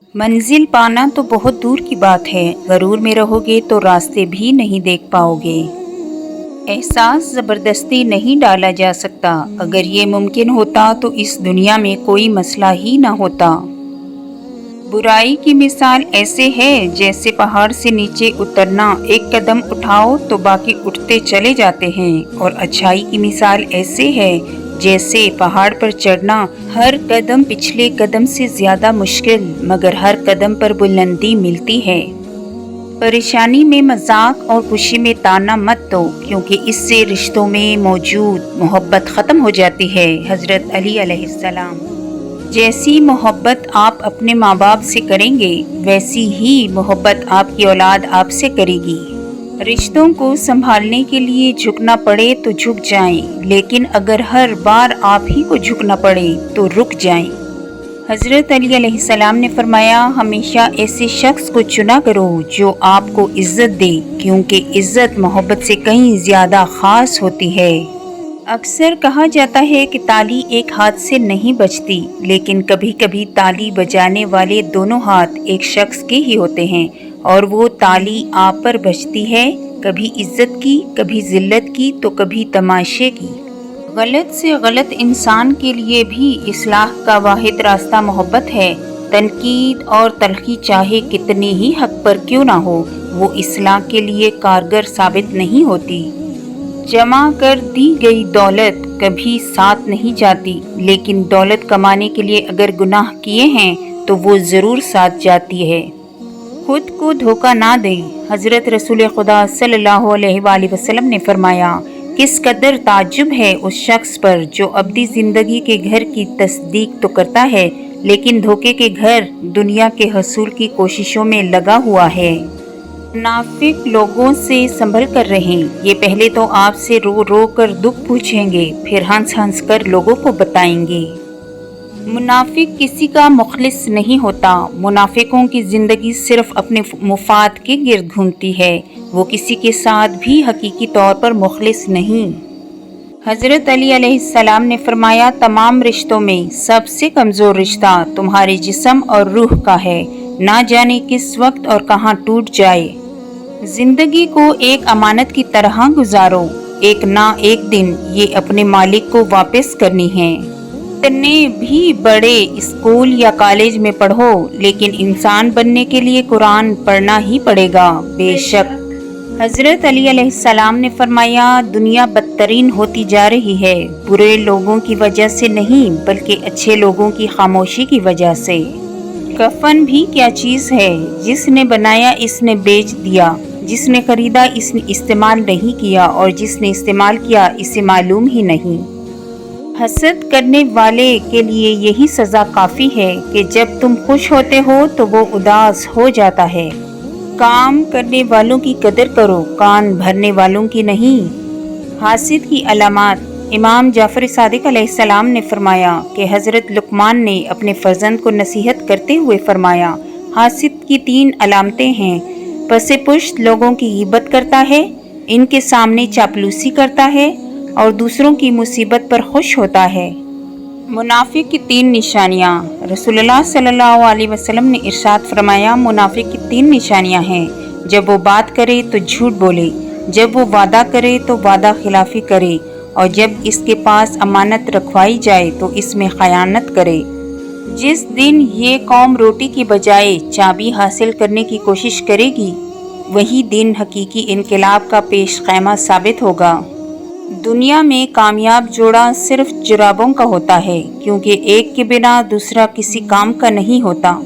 منزل پانا تو بہت دور کی بات ہے، غرور میں رہوگے تو راستے بھی نہیں دیکھ پاؤگے۔ احساس زبردستی نہیں ڈالا جا سکتا، اگر یہ ممکن ہوتا تو اس دنیا میں کوئی مسئلہ ہی نہ ہوتا۔ برائی کی مثال ایسے ہے جیسے پہاڑ سے نیچے اترنا، ایک قدم اٹھاؤ تو باقی اٹھتے چلے جاتے ہیں، اور اچھائی کی مثال ایسے ہے جیسے پہاڑ پر چڑھنا، ہر قدم پچھلے قدم سے زیادہ مشکل مگر ہر قدم پر بلندی ملتی ہے۔ پریشانی میں مذاق اور خوشی میں طعنہ مت دو، کیونکہ اس سے رشتوں میں موجود محبت ختم ہو جاتی ہے۔ حضرت علی علیہ السلام۔ جیسی محبت آپ اپنے ماں باپ سے کریں گے، ویسی ہی محبت آپ کی اولاد آپ سے کرے گی۔ رشتوں کو سنبھالنے کے لیے جھکنا پڑے تو جھک جائیں، لیکن اگر ہر بار آپ ہی کو جھکنا پڑے تو رک جائیں۔ حضرت علی علیہ السلام نے فرمایا، ہمیشہ ایسے شخص کو چنا کرو جو آپ کو عزت دے، کیونکہ عزت محبت سے کہیں زیادہ خاص ہوتی ہے۔ اکثر کہا جاتا ہے کہ تالی ایک ہاتھ سے نہیں بجتی، لیکن کبھی کبھی تالی بجانے والے دونوں ہاتھ ایک شخص کے ہی ہوتے ہیں، اور وہ تالی آپ پر بجتی ہے، کبھی عزت کی، کبھی ذلت کی تو کبھی تماشے کی۔ غلط سے غلط انسان کے لیے بھی اصلاح کا واحد راستہ محبت ہے۔ تنقید اور تلخی چاہے کتنی ہی حق پر کیوں نہ ہو، وہ اصلاح کے لیے کارگر ثابت نہیں ہوتی۔ جمع کر دی گئی دولت کبھی ساتھ نہیں جاتی، لیکن دولت کمانے کے لیے اگر گناہ کیے ہیں تو وہ ضرور ساتھ جاتی ہے۔ خود کو دھوکہ نہ دیں۔ حضرت رسول خدا صلی اللہ علیہ وآلہ وسلم نے فرمایا، کس قدر تعجب ہے اس شخص پر جو ابدی زندگی کے گھر کی تصدیق تو کرتا ہے، لیکن دھوکے کے گھر دنیا کے حصول کی کوششوں میں لگا ہوا ہے۔ منافق لوگوں سے سنبھل کر رہیں، یہ پہلے تو آپ سے رو رو کر دکھ پوچھیں گے، پھر ہنس ہنس کر لوگوں کو بتائیں گے۔ منافق کسی کا مخلص نہیں ہوتا۔ منافقوں کی زندگی صرف اپنے مفاد کے گرد گھومتی ہے، وہ کسی کے ساتھ بھی حقیقی طور پر مخلص نہیں۔ حضرت علی علیہ السلام نے فرمایا، تمام رشتوں میں سب سے کمزور رشتہ تمہارے جسم اور روح کا ہے، نہ جانے کس وقت اور کہاں ٹوٹ جائے۔ زندگی کو ایک امانت کی طرح گزارو، ایک نہ ایک دن یہ اپنے مالک کو واپس کرنی ہے۔ کتنے بھی بڑے اسکول یا کالج میں پڑھو، لیکن انسان بننے کے لیے قرآن پڑھنا ہی پڑے گا، بے شک۔ حضرت علی علیہ السلام نے فرمایا، دنیا بدترین ہوتی جا رہی ہے، برے لوگوں کی وجہ سے نہیں بلکہ اچھے لوگوں کی خاموشی کی وجہ سے۔ کفن بھی کیا چیز ہے، جس نے بنایا اس نے بیچ دیا، جس نے خریدا اس نے استعمال نہیں کیا، اور جس نے استعمال کیا اسے معلوم ہی نہیں۔ حسد کرنے والے کے لیے یہی سزا کافی ہے کہ جب تم خوش ہوتے ہو تو وہ اداس ہو جاتا ہے۔ کام کرنے والوں کی قدر کرو، کان بھرنے والوں کی نہیں۔ حاسد کی علامات۔ امام جعفر صادق علیہ السلام نے فرمایا کہ حضرت لقمان نے اپنے فرزند کو نصیحت کرتے ہوئے فرمایا، حاسد کی 3 علامتیں ہیں، پس پشت لوگوں کی غیبت کرتا ہے، ان کے سامنے چاپلوسی کرتا ہے، اور دوسروں کی مصیبت پر خوش ہوتا ہے۔ منافق کی 3 نشانیاں۔ رسول اللہ صلی اللہ علیہ وسلم نے ارشاد فرمایا، منافق کی 3 نشانیاں ہیں، جب وہ بات کرے تو جھوٹ بولے، جب وہ وعدہ کرے تو وعدہ خلافی کرے، اور جب اس کے پاس امانت رکھوائی جائے تو اس میں خیانت کرے۔ جس دن یہ قوم روٹی کی بجائے چابی حاصل کرنے کی کوشش کرے گی، وہی دن حقیقی انقلاب کا پیش خیمہ ثابت ہوگا۔ دنیا میں کامیاب جوڑا صرف جرابوں کا ہوتا ہے، کیونکہ ایک کے بنا دوسرا کسی کام کا نہیں ہوتا۔